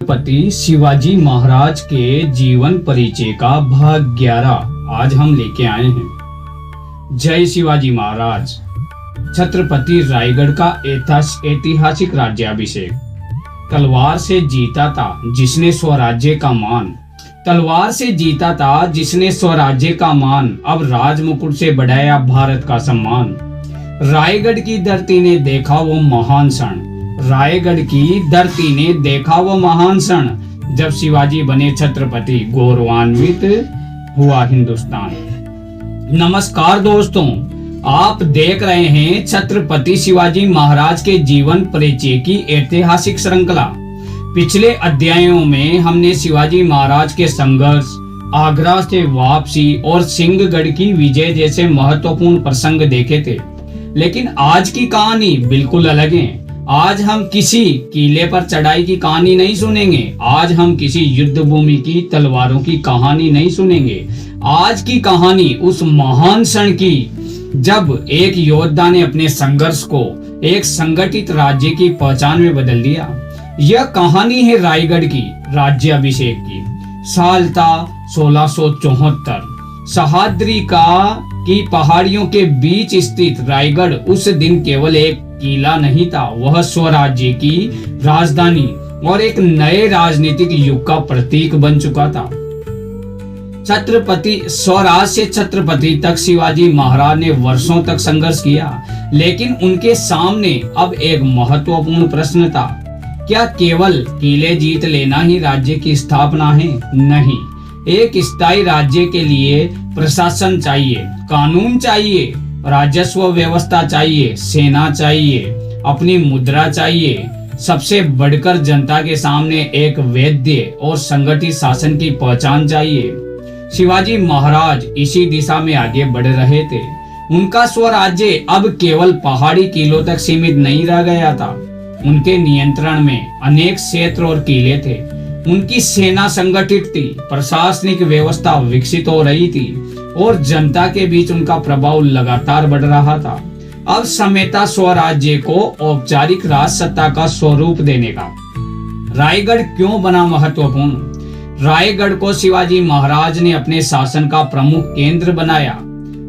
छत्रपति शिवाजी महाराज के जीवन परिचय का भाग 11 आज हम लेके आए हैं। जय शिवाजी महाराज। छत्रपति रायगढ़ का ऐतिहासिक राज्याभिषेक। तलवार से जीता था जिसने स्वराज्य का मान, तलवार से जीता था जिसने स्वराज्य का मान, अब राजमुकुट से बढ़ाया भारत का सम्मान। रायगढ़ की धरती ने देखा वो महान क्षण, रायगढ़ की धरती ने देखा वो महान क्षण, जब शिवाजी बने छत्रपति, गौरवान्वित हुआ हिंदुस्तान। नमस्कार दोस्तों, आप देख रहे हैं छत्रपति शिवाजी महाराज के जीवन परिचय की ऐतिहासिक श्रृंखला। पिछले अध्यायों में हमने शिवाजी महाराज के संघर्ष, आगरा से वापसी और सिंहगढ़ की विजय जैसे महत्वपूर्ण प्रसंग देखे थे। लेकिन आज की कहानी बिल्कुल अलग है। आज हम किसी किले पर चढ़ाई की कहानी नहीं सुनेंगे, आज हम किसी युद्ध भूमि की तलवारों की कहानी नहीं सुनेंगे। आज की कहानी उस महान क्षण की जब एक योद्धा ने अपने संघर्ष को एक संगठित राज्य की पहचान में बदल दिया। यह कहानी है रायगढ़ की राज्याभिषेक की। साल था 1674। सह्याद्री की पहाड़ियों के बीच स्थित रायगढ़ उस दिन केवल एक किला नहीं था, वह स्वराज्य की राजधानी और एक नए राजनीतिक युग का प्रतीक बन चुका था। छत्रपति स्वराज से छत्रपति तक शिवाजी महाराज ने वर्षों तक संघर्ष किया, लेकिन उनके सामने अब एक महत्वपूर्ण प्रश्न था। क्या केवल किले जीत लेना ही राज्य की स्थापना है? नहीं, एक स्थायी राज्य के लिए प्रशासन चाहिए, कानून चाहिए, राजस्व व्यवस्था चाहिए, सेना चाहिए, अपनी मुद्रा चाहिए। सबसे बढ़कर जनता के सामने एक वैद्य और संगठित शासन की पहचान चाहिए। शिवाजी महाराज इसी दिशा में आगे बढ़ रहे थे। उनका स्वराज्य अब केवल पहाड़ी किलों तक सीमित नहीं रह गया था। उनके नियंत्रण में अनेक क्षेत्र और किले थे। उनकी सेना संगठित थी, प्रशासनिक व्यवस्था विकसित हो रही थी और जनता के बीच उनका प्रभाव लगातार बढ़ रहा था। अब समय था स्वराज्य को औपचारिक राज सत्ता का स्वरूप देने का। रायगढ़ क्यों बना महत्वपूर्ण? रायगढ़ को शिवाजी महाराज ने अपने शासन का प्रमुख केंद्र बनाया।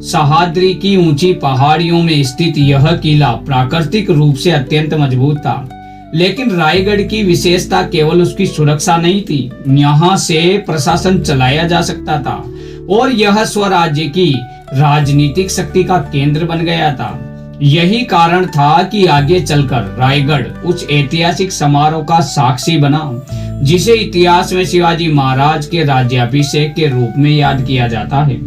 सह्याद्री की ऊंची पहाड़ियों में स्थित यह किला प्राकृतिक रूप से अत्यंत मजबूत था, लेकिन रायगढ़ की विशेषता केवल उसकी सुरक्षा नहीं थी। यहाँ से प्रशासन चलाया जा सकता था और यह स्वराज्य की राजनीतिक शक्ति का केंद्र बन गया था। यही कारण था कि आगे चलकर रायगढ़ उस ऐतिहासिक समारोह का साक्षी बना, जिसे इतिहास में शिवाजी महाराज के राज्याभिषेक के रूप में याद किया जाता है।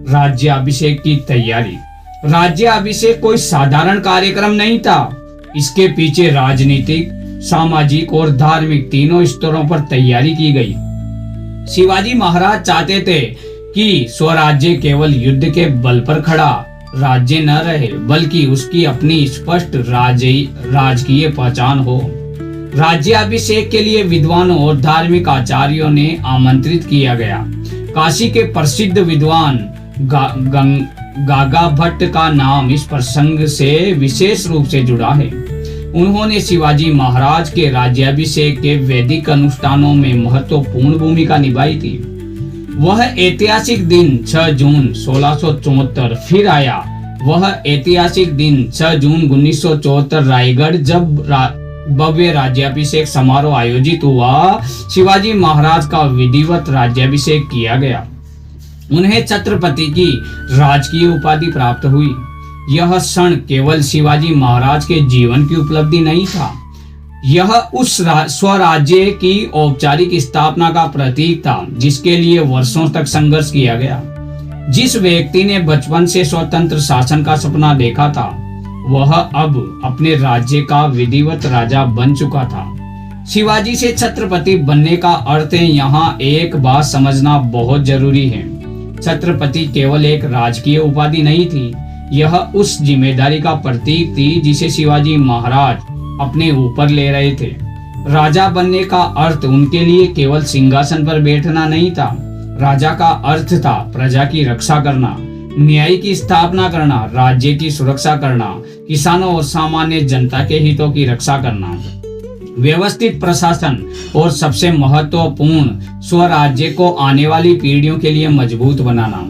राज्याभिषेक की तैयारी। राज्याभिषेक कोई साधारण कार्यक्रम नहीं था। इसके पीछे राजनीतिक, सामाजिक और धार्मिक तीनों स्तरों पर तैयारी की गई। शिवाजी महाराज चाहते थे कि स्वराज्य केवल युद्ध के बल पर खड़ा राज्य न रहे, बल्कि उसकी अपनी स्पष्ट राजकीय पहचान हो। राज्याभिषेक के लिए विद्वानों और धार्मिक आचार्यों ने आमंत्रित किया गया। काशी के प्रसिद्ध विद्वान गागा भट्ट का नाम इस प्रसंग से विशेष रूप से जुड़ा है। उन्होंने शिवाजी महाराज के राज्याभिषेक के वैदिक अनुष्ठानों में महत्वपूर्ण भूमिका निभाई थी। वह ऐतिहासिक दिन 6 जून 1674 फिर आया। वह ऐतिहासिक दिन 6 जून 1974 रायगढ़ जब भव्य राज्याभिषेक समारोह आयोजित हुआ। शिवाजी महाराज का विधिवत राज्याभिषेक किया गया। उन्हें छत्रपति की राजकीय उपाधि प्राप्त हुई। यह क्षण केवल शिवाजी महाराज के जीवन की उपलब्धि नहीं था, यह उस स्वराज्य की औपचारिक स्थापना का प्रतीक था, जिसके लिए वर्षों तक संघर्ष किया गया। जिस व्यक्ति ने बचपन से स्वतंत्र शासन का सपना देखा था, वह अब अपने राज्य का विधिवत राजा बन चुका था। शिवाजी से छत्रपति बनने का अर्थ है, यहाँ एक बात समझना बहुत जरूरी है। छत्रपति केवल एक राजकीय उपाधि नहीं थी, यह उस जिम्मेदारी का प्रतीक थी जिसे शिवाजी महाराज अपने ऊपर ले रहे थे। राजा बनने का अर्थ उनके लिए केवल सिंहासन पर बैठना नहीं था। राजा का अर्थ था प्रजा की रक्षा करना, न्याय की स्थापना करना, राज्य की सुरक्षा करना, किसानों और सामान्य जनता के हितों की रक्षा करना। व्यवस्थित प्रशासन और सबसे महत्वपूर्ण स्वराज्य को आने वाली पीढ़ियों के लिए मजबूत बनाना।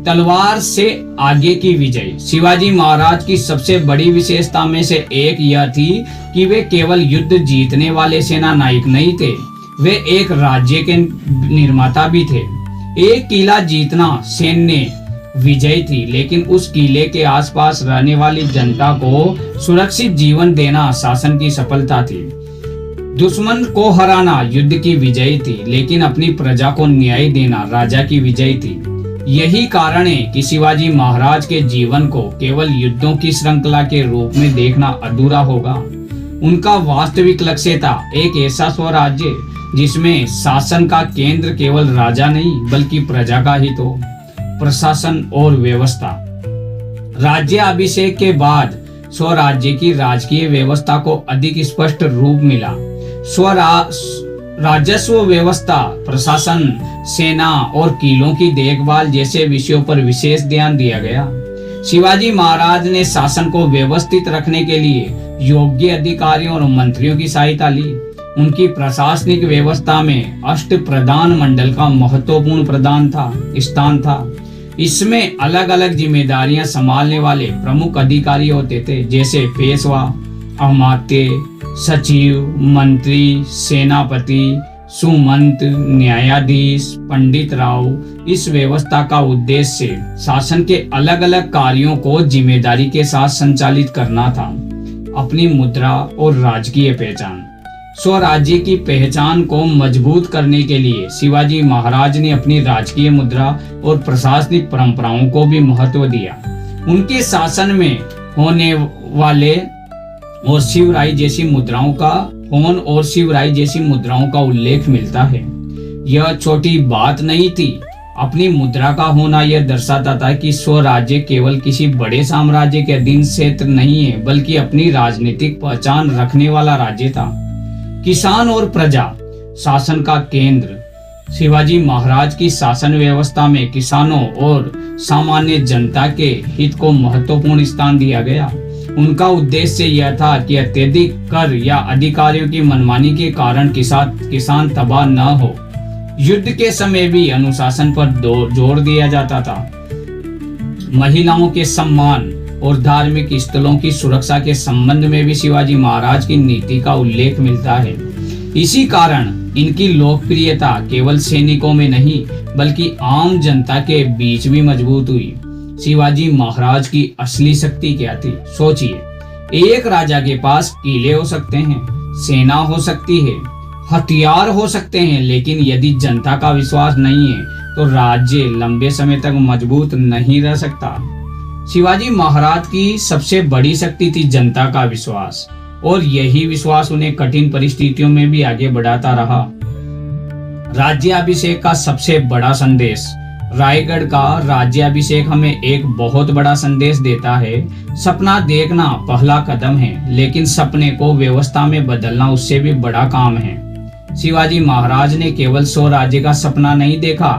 तलवार से आगे की विजय। शिवाजी महाराज की सबसे बड़ी विशेषता में से एक यह थी कि वे केवल युद्ध जीतने वाले सेना नायक नहीं थे, वे एक राज्य के निर्माता भी थे। एक किला जीतना सैन्य विजय थी, लेकिन उस किले के आसपास रहने वाली जनता को सुरक्षित जीवन देना शासन की सफलता थी। दुश्मन को हराना युद्ध की विजय थी, लेकिन अपनी प्रजा को न्याय देना राजा की विजय थी। यही कारण है कि शिवाजी महाराज के जीवन को केवल युद्धों की श्रृंखला के रूप में देखना अधूरा होगा। उनका वास्तविक लक्ष्य था एक ऐसा स्वराज्य जिसमें शासन का केंद्र केवल राजा नहीं बल्कि प्रजा का हित हो। प्रशासन और व्यवस्था। राज्य अभिषेक के बाद स्वराज्य की राजकीय व्यवस्था को अधिक स्पष्ट रूप मिला। राजस्व व्यवस्था, प्रशासन, सेना और किलों की देखभाल जैसे विषयों पर विशेष ध्यान दिया गया। शिवाजी महाराज ने शासन को व्यवस्थित रखने के लिए योग्य अधिकारियों और मंत्रियों की सहायता ली। उनकी प्रशासनिक व्यवस्था में अष्ट प्रधान मंडल का महत्वपूर्ण स्थान था। इसमें अलग अलग जिम्मेदारियां संभालने वाले प्रमुख अधिकारी होते थे, जैसे पेशवा, अमात्य, सचिव, मंत्री, सेनापति, सुमंत, न्यायाधीश, पंडित राव। इस व्यवस्था का उद्देश्य शासन के अलग अलग कार्यों को जिम्मेदारी के साथ संचालित करना था। अपनी मुद्रा और राजकीय पहचान। स्वराज्य की पहचान को मजबूत करने के लिए शिवाजी महाराज ने अपनी राजकीय मुद्रा और प्रशासनिक परंपराओं को भी महत्व दिया। उनके शासन में होने वाले और शिवराई जैसी मुद्राओं का उल्लेख मिलता है। यह छोटी बात नहीं थी। अपनी मुद्रा का होना यह दर्शाता था कि स्वराज्य केवल किसी बड़े साम्राज्य के अधीन क्षेत्र नहीं है, बल्कि अपनी राजनीतिक पहचान रखने वाला राज्य था। किसान और प्रजा। शासन का केंद्र। शिवाजी महाराज की शासन व्यवस्था में किसानों और सामान्य जनता के हित को महत्वपूर्ण स्थान दिया गया। उनका उद्देश्य यह था कि अत्यधिक कर या अधिकारियों की मनमानी के कारण किसान तबाह न हो। युद्ध के समय भी अनुशासन पर जोर दिया जाता था। महिलाओं के सम्मान और धार्मिक स्थलों की सुरक्षा के संबंध में भी शिवाजी महाराज की नीति का उल्लेख मिलता है। इसी कारण इनकी लोकप्रियता केवल सैनिकों में नहीं बल्कि आम जनता के बीच भी मजबूत हुई। शिवाजी महाराज की असली शक्ति क्या थी? सोचिए, एक राजा के पास किले हो सकते हैं, सेना हो सकती है, हथियार हो सकते हैं, लेकिन यदि जनता का विश्वास नहीं है तो राज्य लंबे समय तक मजबूत नहीं रह सकता। शिवाजी महाराज की सबसे बड़ी शक्ति थी जनता का विश्वास, और यही विश्वास उन्हें कठिन परिस्थितियों में भी आगे बढ़ाता रहा। राज्याभिषेक का सबसे बड़ा संदेश। रायगढ़ का राज्याभिषेक हमें एक बहुत बड़ा संदेश देता है। सपना देखना पहला कदम है, लेकिन सपने को व्यवस्था में बदलना उससे भी बड़ा काम है। शिवाजी महाराज ने केवल स्वराज्य का सपना नहीं देखा,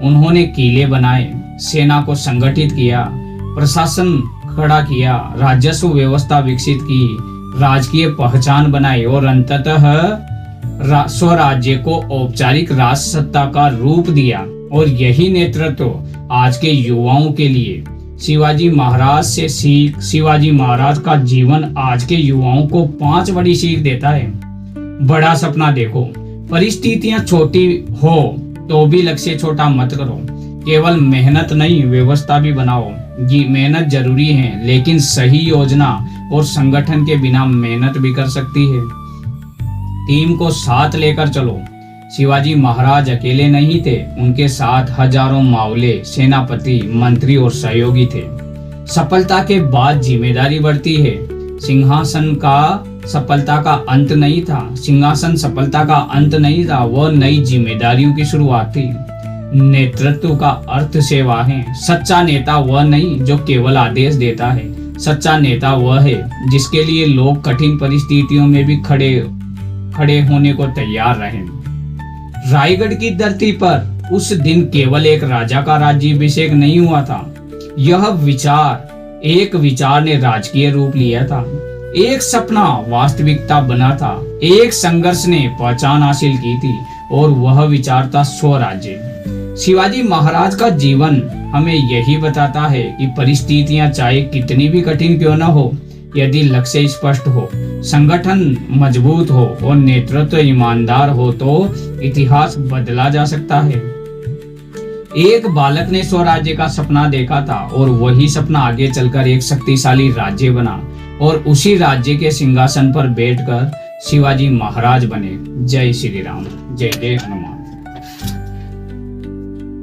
उन्होंने किले बनाए, सेना को संगठित किया, प्रशासन खड़ा किया, राजस्व व्यवस्था विकसित की, राजकीय पहचान बनाई और अंततः स्वराज्य को औपचारिक राष्ट्र सत्ता का रूप दिया। और यही नेतृत्व आज के युवाओं के लिए शिवाजी महाराज से सीख। शिवाजी महाराज का जीवन आज के युवाओं को 5 बड़ी सीख देता है। बड़ा सपना देखो, परिस्थितियां छोटी हो तो भी लक्ष्य छोटा मत करो। केवल मेहनत नहीं, व्यवस्था भी बनाओ। जी, मेहनत जरूरी है, लेकिन सही योजना और संगठन के बिना मेहनत भी कर सकती है। टीम को साथ लेकर चलो। शिवाजी महाराज अकेले नहीं थे, उनके साथ हजारों मावले, सेनापति, मंत्री और सहयोगी थे। सफलता के बाद जिम्मेदारी बढ़ती है। सिंहासन सफलता का अंत नहीं था, सिंहासन सफलता का अंत नहीं था, वह नई जिम्मेदारियों की शुरुआत थी। नेतृत्व का अर्थ सेवा है। सच्चा नेता वह नहीं जो केवल आदेश देता है, सच्चा नेता वह है जिसके लिए लोग कठिन परिस्थितियों में भी खड़े होने को तैयार रहे। रायगढ़ की धरती पर उस दिन केवल एक राजा का राज्याभिषेक नहीं हुआ था, एक विचार ने राजकीय रूप लिया था। एक सपना वास्तविकता बना था, एक संघर्ष ने पहचान हासिल की थी और वह विचार था स्वराज्य। शिवाजी महाराज का जीवन हमें यही बताता है कि परिस्थितियां चाहे कितनी भी कठिन क्यों न हो, यदि लक्ष्य स्पष्ट हो, संगठन मजबूत हो और नेतृत्व ईमानदार हो तो इतिहास बदला जा सकता है। एक बालक ने स्वराज्य का सपना देखा था और वही सपना आगे चलकर एक शक्तिशाली राज्य बना और उसी राज्य के सिंहासन पर बैठकर शिवाजी महाराज बने। जय श्री राम, जय जय हनुमान।